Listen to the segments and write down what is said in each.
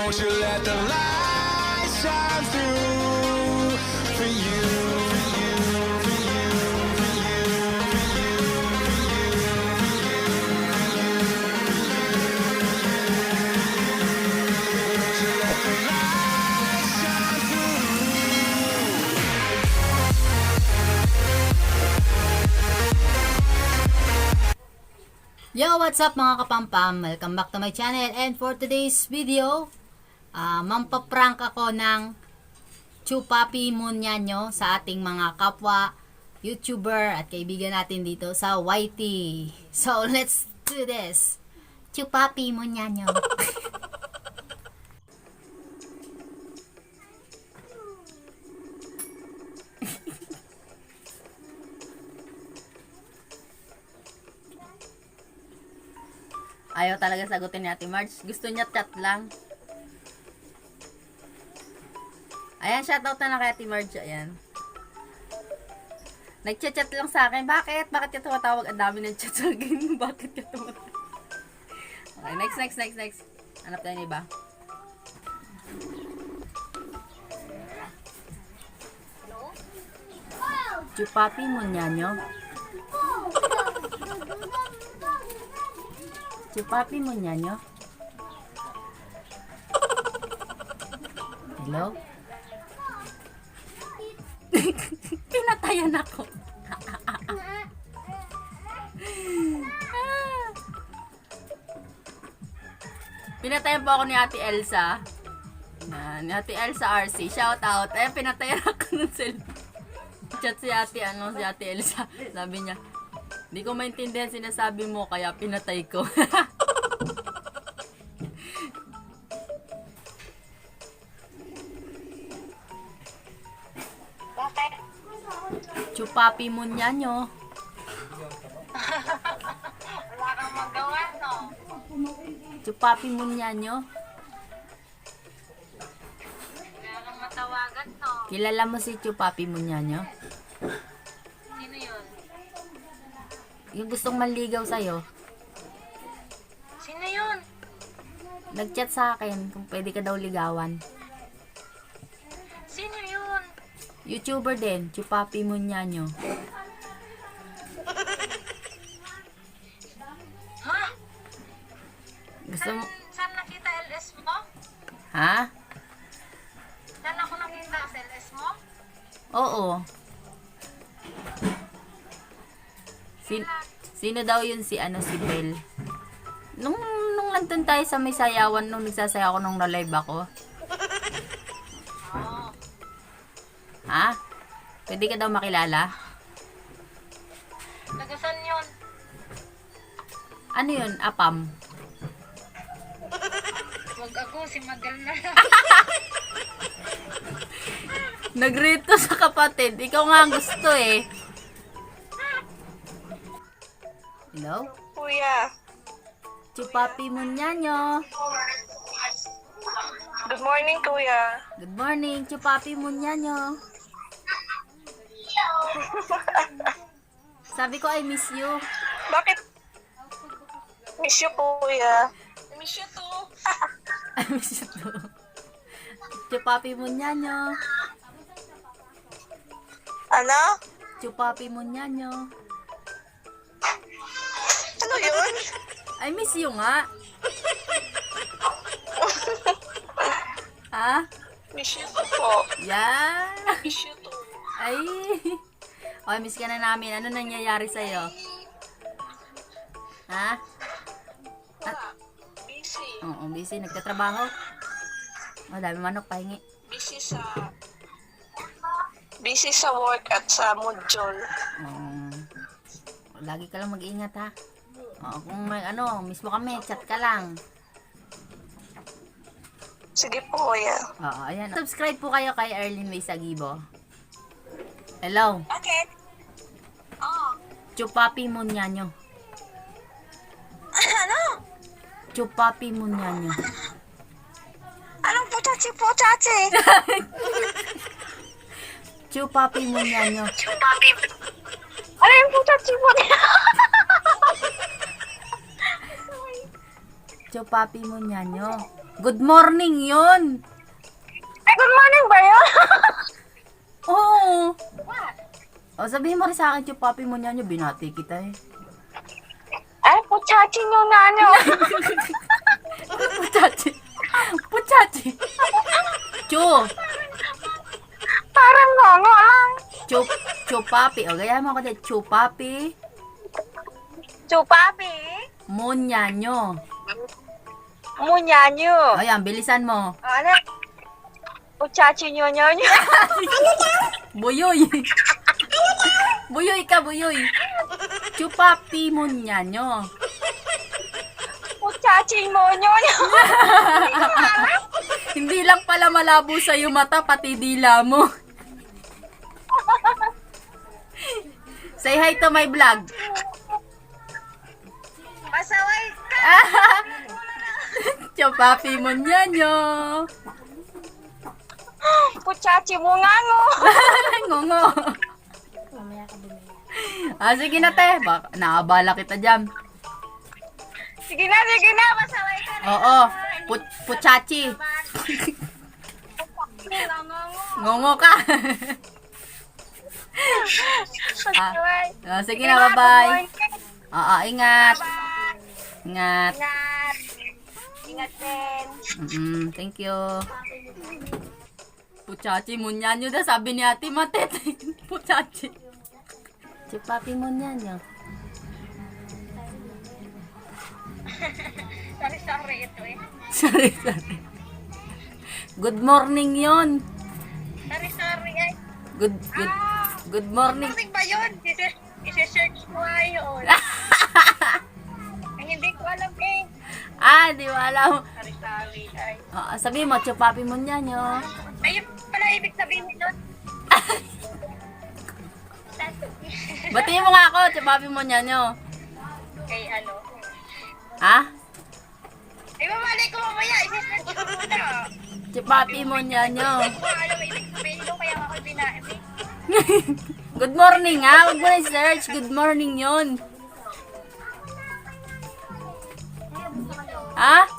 Won't you let the light shine through for you, for you, for you, for you, for you, for you, Won't you let the light shine through? Yo, what's up mga kapampam? Welcome back to my channel. And for today's video, mampaprank ako ng Chupapi Munyanyo sa ating mga kapwa YouTuber at kaibigan natin dito sa YT. So, let's do this. Chupapi Munyanyo. Ayaw talaga sagutin ni Ate Marge. Gusto niya chat lang. Ayan, shoutout na lang kay Ate Marge. Ayan. Nag-chat lang sa akin. Bakit? Bakit ka tumatawag? Ang dami ng chat sa akin. Bakit ka tumatawag? Okay, next. Hanap tayo ng iba. Chupapi Munyanyo. Chupapi Munyanyo. Hello? Pinatayan ako. Pinatayan po ako ni Ate Elsa. Ni Ate Elsa RC. Shout out. Ayan, pinatayan ako ng cellphone. Chat si Ate Elsa. Sabi niya, hindi ko maintindihan sinasabi mo, kaya pinatay ko. Bakit? Chupapi Munyanyo. Wala kang magawa, no? Chupapi Munyanyo. Wala kang matawagan, no? Kilala mo si Chupapi Munyanyo? Sino yun? Yung gustong manligaw sa'yo. Sino yun? Nag-chat sa akin kung pwede ka daw ligawan. Sino yun? YouTuber din, Chupapi Munyanyo. Ha? Gusto mo? Saan nakita LS mo? Ha? Saan ako nakita sa LS mo? Oo. Sino daw yun si Bel? Nung nandun tayo sa may sayawan, nung nagsasayaw ako nung na-live ako. Oo. Ha? Pwede ka daw makilala? Tagasan yun? Ano yun? Apam? Huwag ako, si Madel na lang. Nagrito sa kapatid. Ikaw nga ang gusto eh. Hello? Kuya. Chupapi Munyanyo. Good morning, Kuya. Good morning, Chupapi Munyanyo. Sabi ko, I miss you. Bakit? Miss you, Kuya. Miss you too. I miss you too. Chupapi Munyanyo. Ano? Chupapi Munyanyo. Ano yun? I miss you nga. Ha? Miss you too po. Yeah. Miss you too. Ay. Okay, miss ka na namin. Ano nangyayari sa'yo? Ha? Busy. Oo, busy. Nagtatrabaho. Oh, dami manok. Pahingi. Busy sa work at sa module. Lagi ka lang mag-ingat ha. Kung may miss mo kami, chat ka lang. Sige po, Kuya. Oo, ayan. Subscribe po kayo kay Erlyn May Sagibo. Hello. Bakit? Oh. Chupapi Munyanyo. Ano? Chupapi Munyanyo. Anong puchachi? Chupapi Munyanyo. Ano yung puchachi? Chupapi Munyanyo. Good morning yun. Ay, good morning ba yun? Oo. What? O, sabihin mo rin sa akin, Chupapi Munyanyo, binati kita eh. Ay, puchachi nyo na ano. Puchachi. Puchachi. Chu. Parang ngongo lang. Chupapi. O, gaya mo ako din. Chupapi Chupapi. Munyanyo. Munyanyo. Ayan, bilisan mo. Ano? Puchachi nyo nyo nyo. Buyoy. Buyoy ka, buyoy. Chupapi Munyanyo. Puchachi mo nyo nyo. Hindi lang pala malabo sa'yo mata, pati dila mo. Say hi to my vlog. Pasaway ka. Chupapi Munyanyo. Puchachi mo nga ngo. Ngongo. Sige na te. Baka, naabala kita dyan. Sige na, pasaway ka na. Oo. Puchachi. Ngongo ka. Pasaway. Sige na, bye-bye. Oo, ingat. Ingat. Ingat. Ingat din. Thank you. Puchachi Munyanyo na sabi ni Ate Matet. Puchachi. Chupapi Munyanyo. Sorry ito eh. Sorry. Good morning yon. Sorry ay. Good morning. Morning ba yun? Isi-search mo yun. Ay, hindi ko alam eh. Di mo alam. Sorry ay. Sabi mo, Chupapi Munyanyo. Ayun pala ibig sabihin nito. Batiin mo nga ako, Chupapi Munyanyo. Kay ano? Ha? Ay, mamalay ko mamaya. Isi-search ko muna. Chupapi Munyanyo. Hindi ko alam ibig sabihin nito kaya ako binabi. Good morning ha, huwag mo na search. Good morning yun. Ha?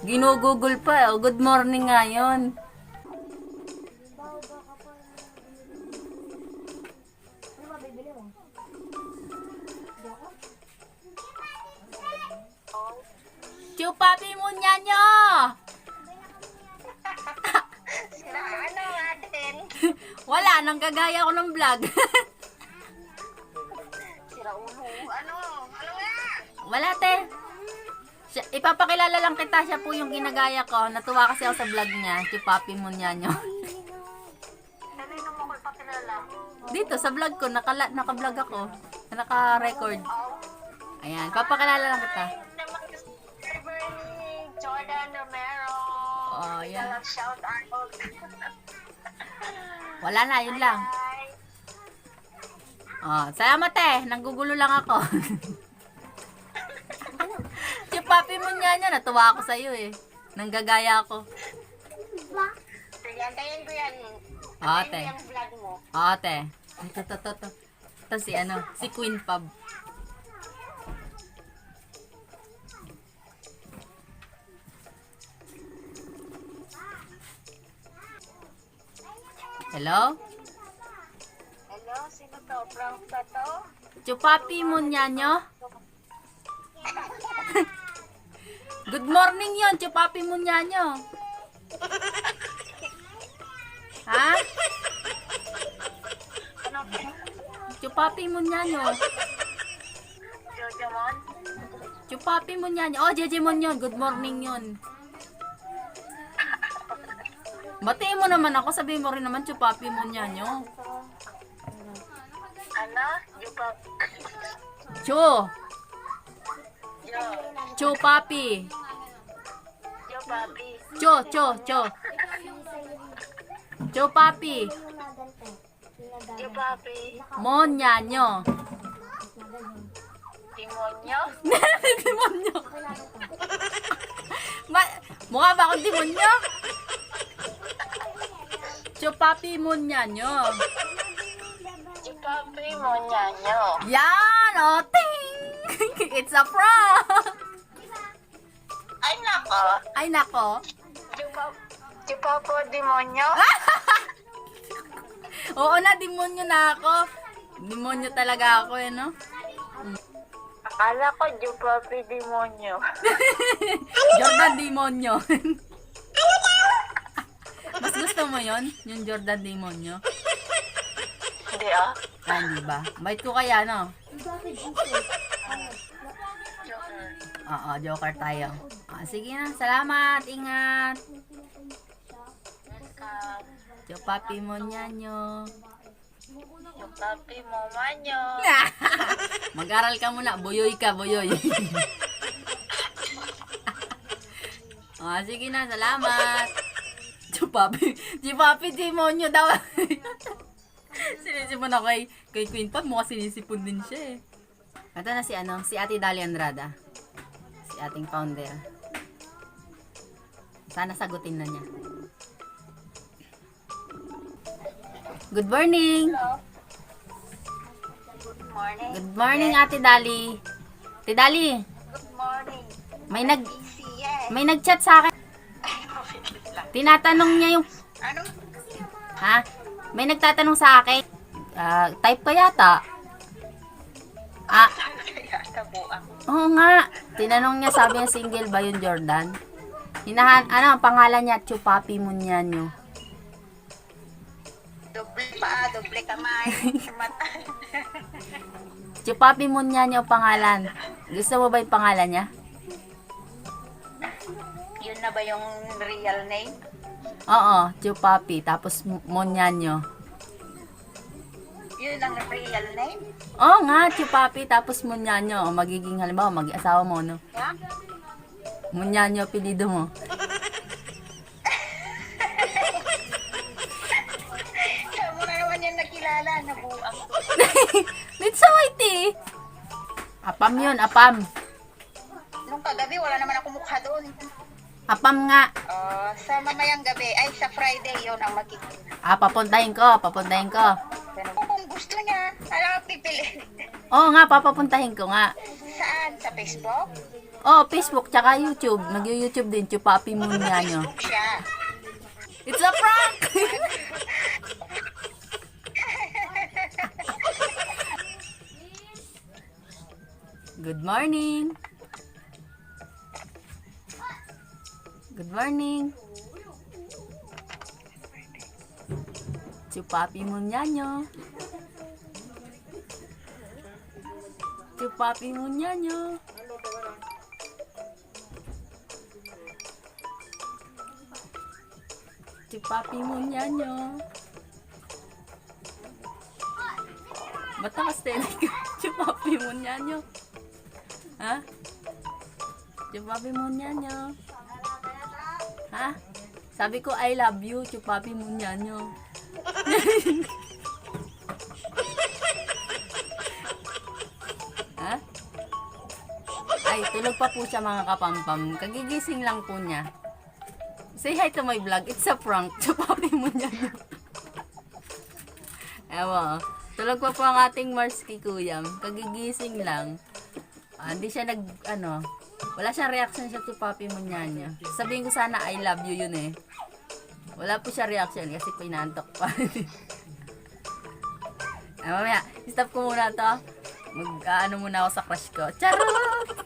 Ginugugol pa. Good morning nga yun. Chupapi Munyanyo! Sira ano natin? Wala, nang kagaya ko ng vlog. Sira ulo. Ano? Ano nga? Wala, te. Ipapakilala lang kita, siya po yung ginagaya ko. Natuwa kasi ako sa vlog niya, Chupapi Munyanyo. Kanino mo ko ipakilala? Dito, sa vlog ko, naka-vlog ako. Naka-record. Ayan, papakilala lang kita. Naman Jordan Romero. Oh, yan. Shout out. Wala na, yun lang. Salamat nanggugulo lang ako. Chupapi Munyanyo, natuwa ako sa'yo eh. Nanggagaya ako. Sige, antayin ko yan. Ate. Yung vlog mo. Ate. Ito. Ito si Queen Pab. Hello? Hello, sino to? Prank ba to? Chupapi Munyanyo? Good morning yon, Chupapi Munyanyo. Ha? Ano? Chupapi Munyanyo. Jojomon? Chupapi Munyanyo. Oh, Jejemon yun. Good morning yun. Batiin mo naman ako. Sabihin mo rin naman, Chupapi Munyanyo. Ano? Jupap. Chu. Yo. Chupapi. Yo, papi. Chu. Chupapi. Yo, papi. Munyanyo. Demonyo? Demonyo. Mukha ba akong demonyo? Chupapi Munyanyo. Yo, papi mo nyanyo. Yan! Oh, ting! It's a prank! Ay, naku! nako. Ay, nako. Di pa po demonyo? Oo na, demonyo na ako. Demonyo talaga ako eh, no? Akala ko Jupapi demonyo. Jordan Demonyo. Mas gusto mo yon? Yung Jordan Demonyo? Hindi ah. Ah, hindi ba? Bait ko kaya, no? Oo, joker tayo. Ah, sige na, salamat, ingat. Chupapi Munyanyo. Jupapi momanyo. Mag-aral ka muna, buyoy ka, buyoy. Ah, sige na, salamat. Chupapi Demonyo daw. Sinisipon ako kay Queen Pam, mukha sinisipon din siya eh. Ito na si Ate Dali Andrada. Si ating founder. Sana sagutin na niya. Good morning. Good morning. Good morning, Ate Dali. Ate Dali, Good morning. may nag-chat sa akin. Tinatanong niya yung Ano? ha? May nagtatanong sa akin. Type ka yata. Kaya tabuan. Oo nga. Tinanong niya, sabi niya single ba yun, Jordan? Ano ang pangalan niya? Chupapi Munyanyo. Doble pa, doble kamay. Mata. Chupapi Munyanyo ang pangalan. Gusto mo ba yung pangalan niya? Yun na ba yung real name? Oo, Chupapi. Tapos Munyanyo. Yun ang real name? Oo nga, Chupapi. Tapos Munyanyo. O, magiging halimbawa, mag-asawa mo, no? Ha? Munyanyo, pilido mo. Saan mo na naman yan nakilala? Nabuang ko. It's so white eh. Apam yun, apam. Nung kagabi, wala naman ako mukha doon. Apam nga. Sa mamayang gabi, ay sa Friday, yun ang makikita. Papuntahin ko. Pero kung gusto niya, alam pipili. Oo nga, papapuntahin ko nga. Saan? Sa Facebook? Oo, Facebook, tsaka YouTube. Nag-YouTube din, Chupapi Munyanyo. Facebook siya. It's a prank! Good morning. Good morning. Chupapi Munyanyo. Chupapi Munyanyo. Chupapi Munyanyo. Ba't nakastelik ka? Chupapi Munyanyo. Ha? Chupapi Munyanyo. Ha? Sabi ko, I love you, Chupapi Munyanyo. Ha? Ay, tulog pa po siya mga kapampam. Kagigising lang po niya. Say hi to my vlog. It's a prank. Chupapi Munyanyo. Ewan. Tulog pa po ang ating Marsky Kuyam. Kagigising lang. Hindi siya wala siyang reaction sa Chupapi Munyanyo. Sabihin ko sana I love you yun eh. Wala po siya reaction kasi pinantok pa. Mamaya, stop ko muna to. Mag-ano muna ako sa crush ko. Charot!